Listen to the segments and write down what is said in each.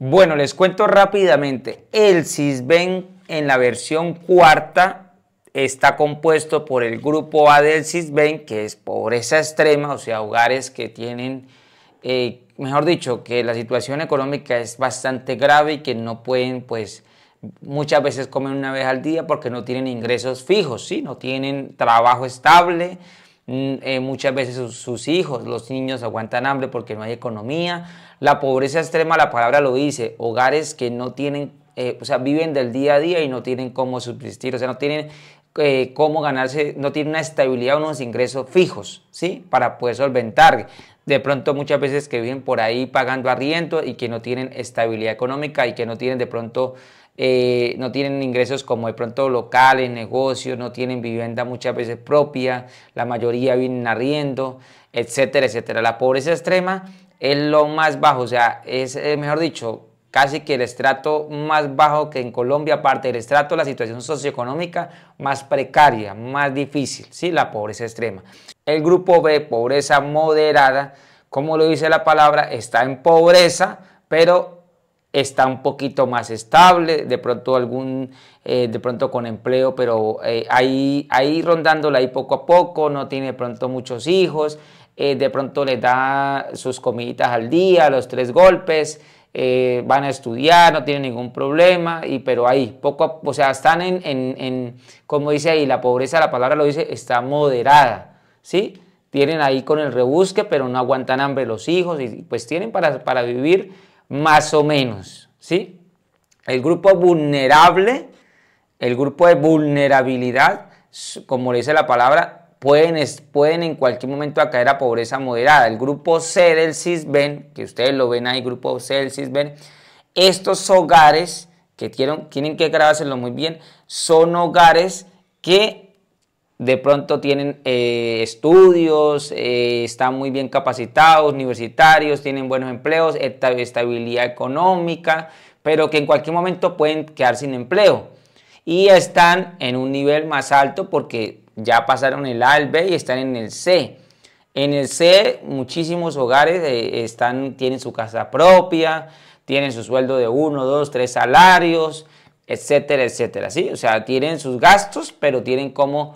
Bueno, les cuento rápidamente. El Sisbén en la versión cuarta está compuesto por el grupo A del Sisbén, que es pobreza extrema, o sea, hogares que tienen, mejor dicho, que la situación económica es bastante grave y que no pueden, pues, muchas veces comen una vez al día porque no tienen ingresos fijos, ¿sí? No tienen trabajo estable. Muchas veces sus hijos, los niños aguantan hambre porque no hay economía. La pobreza extrema, la palabra lo dice, hogares que no tienen, o sea, viven del día a día y no tienen cómo subsistir, o sea, no tienen cómo ganarse, no tienen una estabilidad, unos ingresos fijos, ¿sí? Para poder solventar. De pronto muchas veces que viven por ahí pagando arriendo y que no tienen estabilidad económica y que no tienen de pronto no tienen ingresos como de pronto locales, negocios, no tienen vivienda muchas veces propia, la mayoría viven arriendo, etcétera, etcétera. La pobreza extrema es lo más bajo, o sea, es mejor dicho, casi que el estrato más bajo que en Colombia, aparte del estrato, la situación socioeconómica más precaria, más difícil, ¿sí? La pobreza extrema. El grupo B, pobreza moderada, como lo dice la palabra, está en pobreza, pero está un poquito más estable, de pronto de pronto con empleo, pero ahí rondándola ahí poco a poco, no tiene de pronto muchos hijos, de pronto les da sus comiditas al día, los 3 golpes, van a estudiar, no tienen ningún problema, pero ahí, o sea, están como dice ahí, la pobreza, la palabra lo dice, está moderada, ¿sí? Tienen ahí con el rebusque, pero no aguantan hambre los hijos, y pues tienen para vivir más o menos, ¿sí? El grupo vulnerable, el grupo de vulnerabilidad, como le dice la palabra, pueden en cualquier momento caer a pobreza moderada. El grupo C del Sisbén, que ustedes lo ven ahí, grupo C del Sisbén, estos hogares, que tienen que grabárselo muy bien, son hogares que de pronto tienen estudios, están muy bien capacitados, universitarios, tienen buenos empleos, estabilidad económica, pero que en cualquier momento pueden quedar sin empleo. Y están en un nivel más alto porque ya pasaron el A, el B y están en el C. En el C muchísimos hogares tienen su casa propia, tienen su sueldo de 1, 2, 3 salarios, etcétera, etcétera, ¿sí? O sea, tienen sus gastos, pero tienen como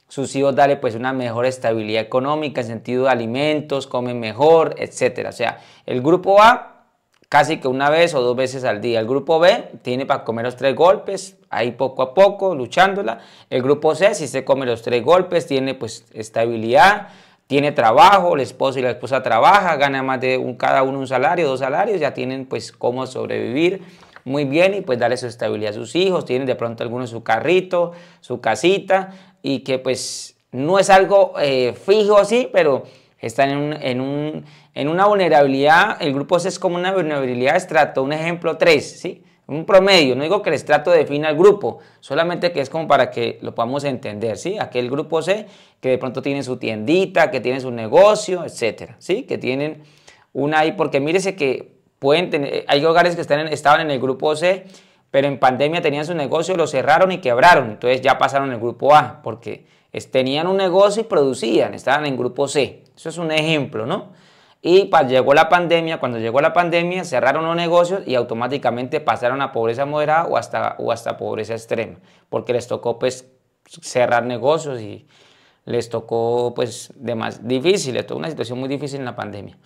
sus hijos darle pues una mejor estabilidad económica en sentido de alimentos, comen mejor, etcétera. O sea, el grupo A casi que una vez o 2 veces al día. El grupo B tiene para comer los 3 golpes, ahí poco a poco, luchándola. El grupo C, si se come los 3 golpes, tiene pues estabilidad, tiene trabajo, el esposo y la esposa trabajan, gana más de cada uno un salario, 2 salarios, ya tienen pues cómo sobrevivir muy bien y pues darle su estabilidad a sus hijos, tienen de pronto algunos su carrito, su casita, y que pues no es algo fijo así, pero están en una vulnerabilidad. El grupo C es como una vulnerabilidad de estrato, un ejemplo 3, ¿sí? Un promedio, no digo que el estrato defina el grupo, solamente que es como para que lo podamos entender, ¿sí? Aquel grupo C que de pronto tiene su tiendita, que tiene su negocio, etcétera, ¿sí? Que tienen una ahí, porque mírese que pueden tener, hay hogares que estaban en el grupo C, pero en pandemia tenían su negocio, lo cerraron y quebraron, entonces ya pasaron al grupo A, porque tenían un negocio y producían, estaban en grupo C, eso es un ejemplo, ¿no? Y llegó la pandemia, cuando llegó la pandemia cerraron los negocios y automáticamente pasaron a pobreza moderada o hasta pobreza extrema, porque les tocó pues cerrar negocios y les tocó pues difícil, les tocó una situación muy difícil en la pandemia.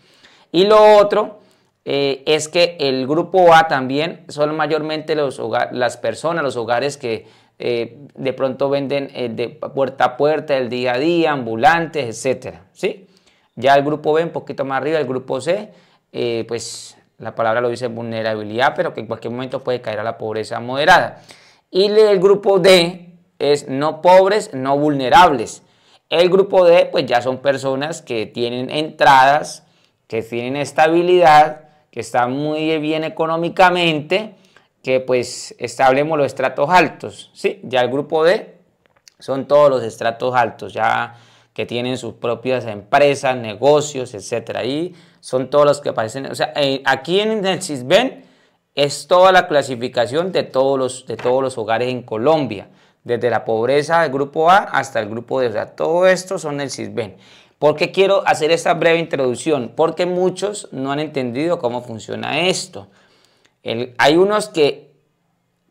Y lo otro es que el grupo A también son mayormente las personas, los hogares que de pronto venden de puerta a puerta, el día a día, ambulantes, etcétera, ¿sí? Ya el grupo B un poquito más arriba, el grupo C, pues la palabra lo dice vulnerabilidad, pero que en cualquier momento puede caer a la pobreza moderada. Y el grupo D es no pobres, no vulnerables. El grupo D pues ya son personas que tienen entradas, que tienen estabilidad, que está muy bien económicamente, que pues hablemos los estratos altos, ¿sí? Ya el grupo D son todos los estratos altos, ya que tienen sus propias empresas, negocios, etcétera. Y son todos los que aparecen, o sea, aquí en el Sisbén es toda la clasificación de todos los hogares en Colombia, desde la pobreza del grupo A hasta el grupo D, o sea, todo esto son el Sisbén. ¿Por qué quiero hacer esta breve introducción? Porque muchos no han entendido cómo funciona esto. Hay unos que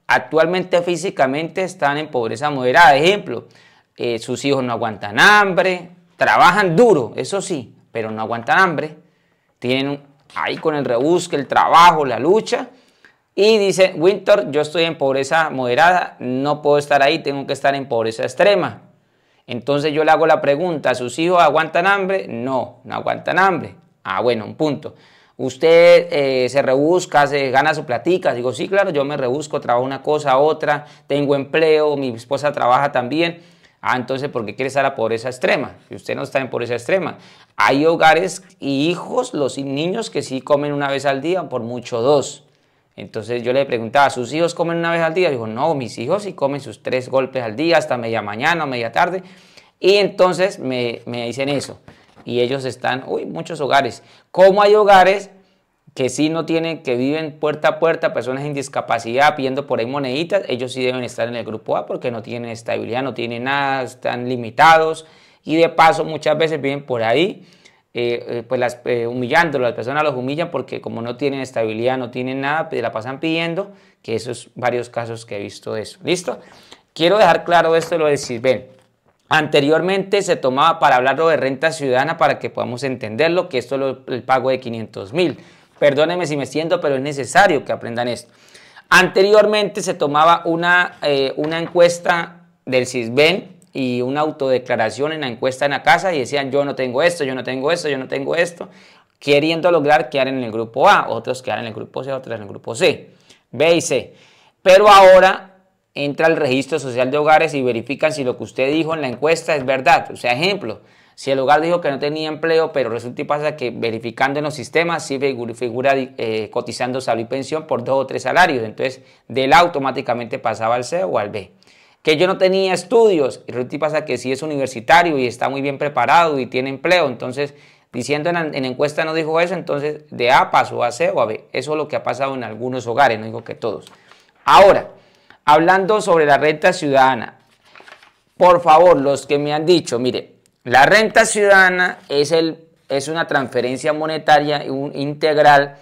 actualmente físicamente están en pobreza moderada. Ejemplo, sus hijos no aguantan hambre, trabajan duro, eso sí, pero no aguantan hambre. Tienen ahí con el rebusque, el trabajo, la lucha. Y dice, Winter, yo estoy en pobreza moderada, no puedo estar ahí, tengo que estar en pobreza extrema. Entonces yo le hago la pregunta, ¿sus hijos aguantan hambre? No, no aguantan hambre. Ah, bueno, un punto. ¿Usted se rebusca, se gana su platica? Digo, sí, claro, yo me rebusco, trabajo una cosa, otra, tengo empleo, mi esposa trabaja también. Ah, entonces, ¿por qué quiere estar a la pobreza extrema? Si usted no está en pobreza extrema. Hay hogares y hijos, los niños que sí comen una vez al día, por mucho dos. Entonces yo le preguntaba, ¿sus hijos comen una vez al día? Dijo, no, mis hijos sí comen sus 3 golpes al día, hasta media mañana o media tarde. Y entonces me dicen eso. Y ellos están, muchos hogares. ¿Cómo hay hogares que sí no tienen, que viven puerta a puerta, personas sin discapacidad, pidiendo por ahí moneditas? Ellos sí deben estar en el grupo A porque no tienen estabilidad, no tienen nada, están limitados. Y de paso muchas veces viven por ahí. Humillando, las personas los humillan porque como no tienen estabilidad, no tienen nada, la pasan pidiendo, que esos varios casos que he visto de eso. ¿Listo? Quiero dejar claro esto, lo del Sisbén. Anteriormente se tomaba para hablarlo de renta ciudadana para que podamos entenderlo, que esto es el pago de 500.000. Perdónenme si me siento, pero es necesario que aprendan esto. Anteriormente se tomaba una encuesta del Sisbén y una autodeclaración en la encuesta en la casa y decían yo no tengo esto, yo no tengo esto, yo no tengo esto, queriendo lograr quedar en el grupo A, otros quedar en el grupo C, otros en el grupo C, B y C. Pero ahora entra el registro social de hogares y verifican si lo que usted dijo en la encuesta es verdad. O sea, ejemplo, si el hogar dijo que no tenía empleo, pero resulta y pasa que verificando en los sistemas sí figura cotizando salud y pensión por 2 o 3 salarios, entonces del A automáticamente pasaba al C o al B. Que yo no tenía estudios, y resulta y pasa que sí es universitario y está muy bien preparado y tiene empleo, entonces diciendo en la encuesta no dijo eso, entonces de A pasó a C o a B. Eso es lo que ha pasado en algunos hogares, no digo que todos. Ahora, hablando sobre la renta ciudadana, por favor, los que me han dicho, mire, la renta ciudadana es una transferencia monetaria integral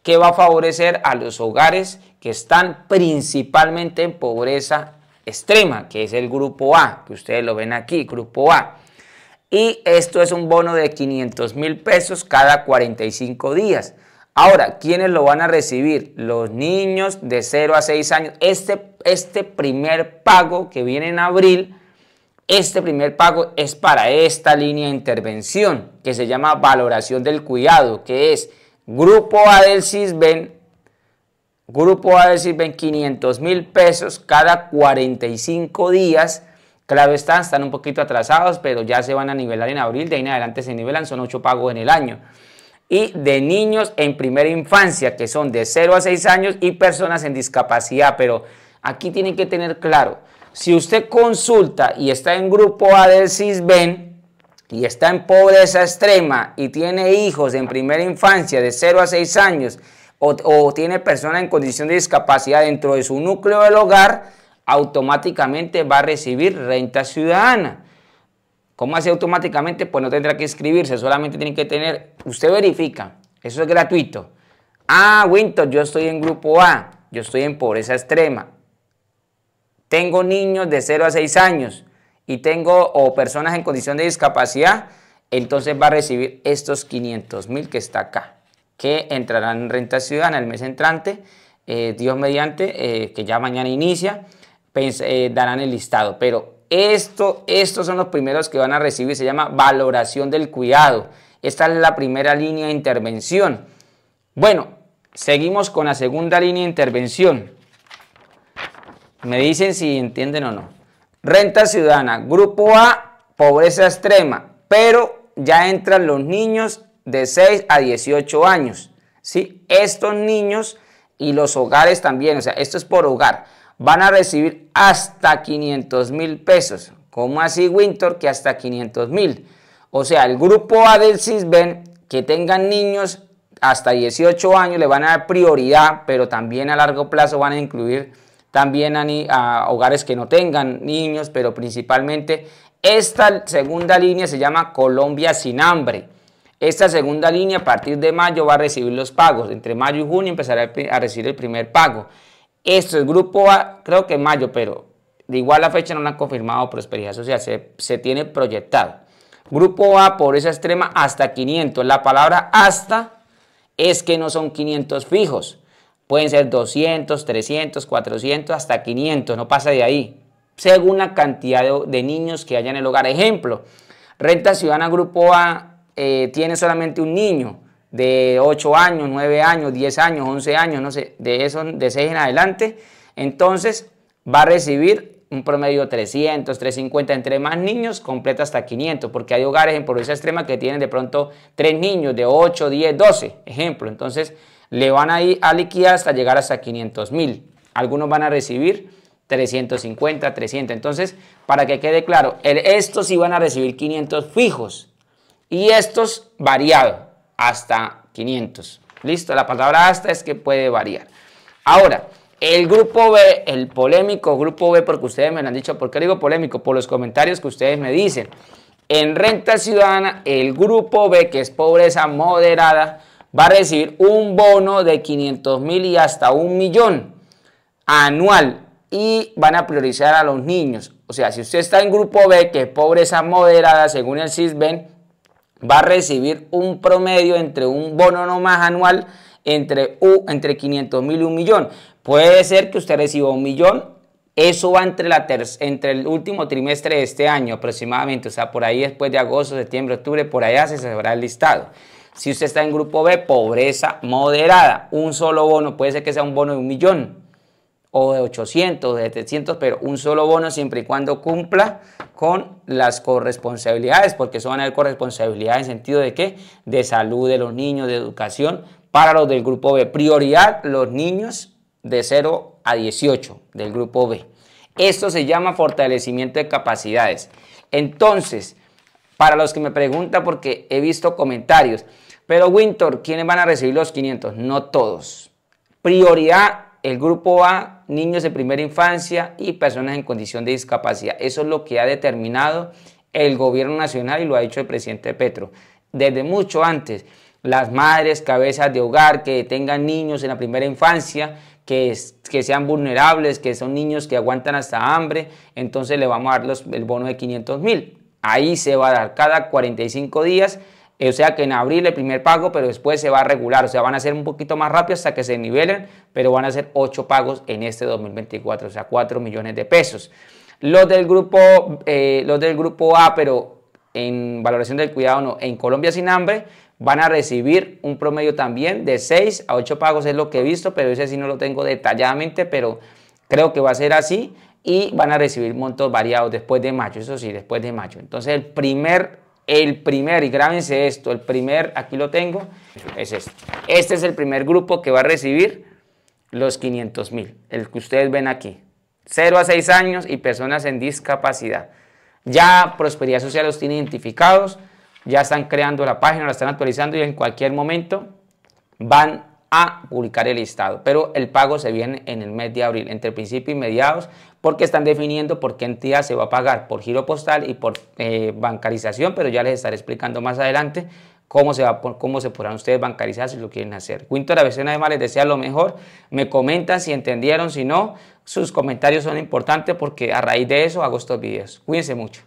que va a favorecer a los hogares que están principalmente en pobreza extrema, que es el grupo A, que ustedes lo ven aquí, grupo A. Y esto es un bono de 500.000 pesos cada 45 días. Ahora, ¿quiénes lo van a recibir? Los niños de 0 a 6 años. Este primer pago que viene en abril, este primer pago es para esta línea de intervención que se llama valoración del cuidado, que es grupo A del Sisbén. Grupo A del Sisbén, 500.000 pesos cada 45 días. Claro están un poquito atrasados, pero ya se van a nivelar en abril. De ahí en adelante se nivelan, son 8 pagos en el año. Y de niños en primera infancia, que son de 0 a 6 años, y personas en discapacidad. Pero aquí tienen que tener claro, si usted consulta y está en grupo A del Sisbén, y está en pobreza extrema, y tiene hijos en primera infancia de 0 a 6 años, o tiene personas en condición de discapacidad dentro de su núcleo del hogar, automáticamente va a recibir renta ciudadana. ¿Cómo hace automáticamente? Pues no tendrá que inscribirse, solamente tiene que tener, usted verifica, eso es gratuito. Ah, Winter, yo estoy en grupo A, yo estoy en pobreza extrema, tengo niños de 0 a 6 años y tengo personas en condición de discapacidad, entonces va a recibir estos 500.000 que está acá, que entrarán en renta ciudadana el mes entrante, Dios mediante, que ya mañana inicia, darán el listado. Pero estos son los primeros que van a recibir, se llama valoración del cuidado. Esta es la primera línea de intervención. Bueno, seguimos con la segunda línea de intervención. Me dicen si entienden o no. Renta ciudadana, grupo A, pobreza extrema, pero ya entran los niños de 6 a 18 años, ¿sí? Estos niños y los hogares también, o sea, esto es por hogar, van a recibir hasta 500.000 pesos. ¿Cómo así, Winter, que hasta 500.000? O sea, el grupo A del Sisbén, que tengan niños hasta 18 años, le van a dar prioridad, pero también a largo plazo van a incluir también a hogares que no tengan niños, pero principalmente esta segunda línea se llama Colombia sin hambre. Esta segunda línea a partir de mayo va a recibir los pagos. Entre mayo y junio empezará a recibir el primer pago. Esto es grupo A, creo que en mayo, pero de igual la fecha no la han confirmado Prosperidad Social, se tiene proyectado. Grupo A, pobreza extrema, hasta 500. La palabra hasta es que no son 500 fijos. Pueden ser 200, 300, 400, hasta 500, no pasa de ahí. Según la cantidad de niños que haya en el hogar. Ejemplo, Renta Ciudadana Grupo A tiene solamente un niño de 8 años, 9 años, 10 años, 11 años, no sé, de 6 en adelante. Entonces va a recibir un promedio 300, 350, entre más niños, completa hasta 500, porque hay hogares en pobreza extrema que tienen de pronto 3 niños de 8, 10, 12, ejemplo. Entonces le van a ir a liquidar hasta llegar hasta 500.000. Algunos van a recibir 350, 300. Entonces, para que quede claro, estos sí van a recibir 500 fijos y estos variados hasta 500. ¿Listo? La palabra hasta es que puede variar. Ahora, el grupo B, el polémico grupo B, porque ustedes me lo han dicho. ¿Por qué digo polémico? Por los comentarios que ustedes me dicen. En Renta Ciudadana, el grupo B, que es pobreza moderada, va a recibir un bono de 500.000 y hasta 1.000.000 anual. Y van a priorizar a los niños. O sea, si usted está en grupo B, que es pobreza moderada, según el CISBEN, va a recibir un promedio entre un bono no más anual entre 500.000 y 1.000.000. Puede ser que usted reciba 1.000.000. Eso va entre el último trimestre de este año aproximadamente. O sea, por ahí después de agosto, septiembre, octubre, por allá se sabrá el listado. Si usted está en grupo B, pobreza moderada, un solo bono, puede ser que sea un bono de 1.000.000 o de 800, de 700, pero un solo bono siempre y cuando cumpla con las corresponsabilidades, porque eso van a haber corresponsabilidades en sentido de ¿qué? De salud de los niños, de educación, para los del grupo B. Prioridad, los niños de 0 a 18 del grupo B. Esto se llama fortalecimiento de capacidades. Entonces, para los que me preguntan, porque he visto comentarios, pero Winter, ¿quiénes van a recibir los 500? No todos. Prioridad, el grupo A, niños de primera infancia y personas en condición de discapacidad. Eso es lo que ha determinado el gobierno nacional y lo ha dicho el presidente Petro. Desde mucho antes, las madres, cabezas de hogar que tengan niños en la primera infancia, que sean vulnerables, que son niños que aguantan hasta hambre, entonces le vamos a dar el bono de 500.000. Ahí se va a dar cada 45 días. O sea que en abril el primer pago, pero después se va a regular, o sea, van a ser un poquito más rápido hasta que se nivelen, pero van a ser 8 pagos en este 2024, o sea, 4 millones de pesos. Los del grupo A, pero en valoración del cuidado no, en Colombia Sin Hambre, van a recibir un promedio también de 6 a 8 pagos, es lo que he visto, pero ese sí no lo tengo detalladamente, pero creo que va a ser así, y van a recibir montos variados después de mayo, eso sí, después de mayo. Entonces el primer, y grábense esto, aquí lo tengo, es este. Este es el primer grupo que va a recibir los 500.000, el que ustedes ven aquí. 0 a 6 años y personas en discapacidad. Ya Prosperidad Social los tiene identificados, ya están creando la página, la están actualizando y en cualquier momento van a publicar el listado. Pero el pago se viene en el mes de abril, entre principio y mediados, porque están definiendo por qué entidad se va a pagar, por giro postal y por bancarización, pero ya les estaré explicando más adelante cómo se podrán ustedes bancarizar si lo quieren hacer. Winter, a veces además les desea lo mejor, me comentan si entendieron, si no, sus comentarios son importantes porque a raíz de eso hago estos videos. Cuídense mucho.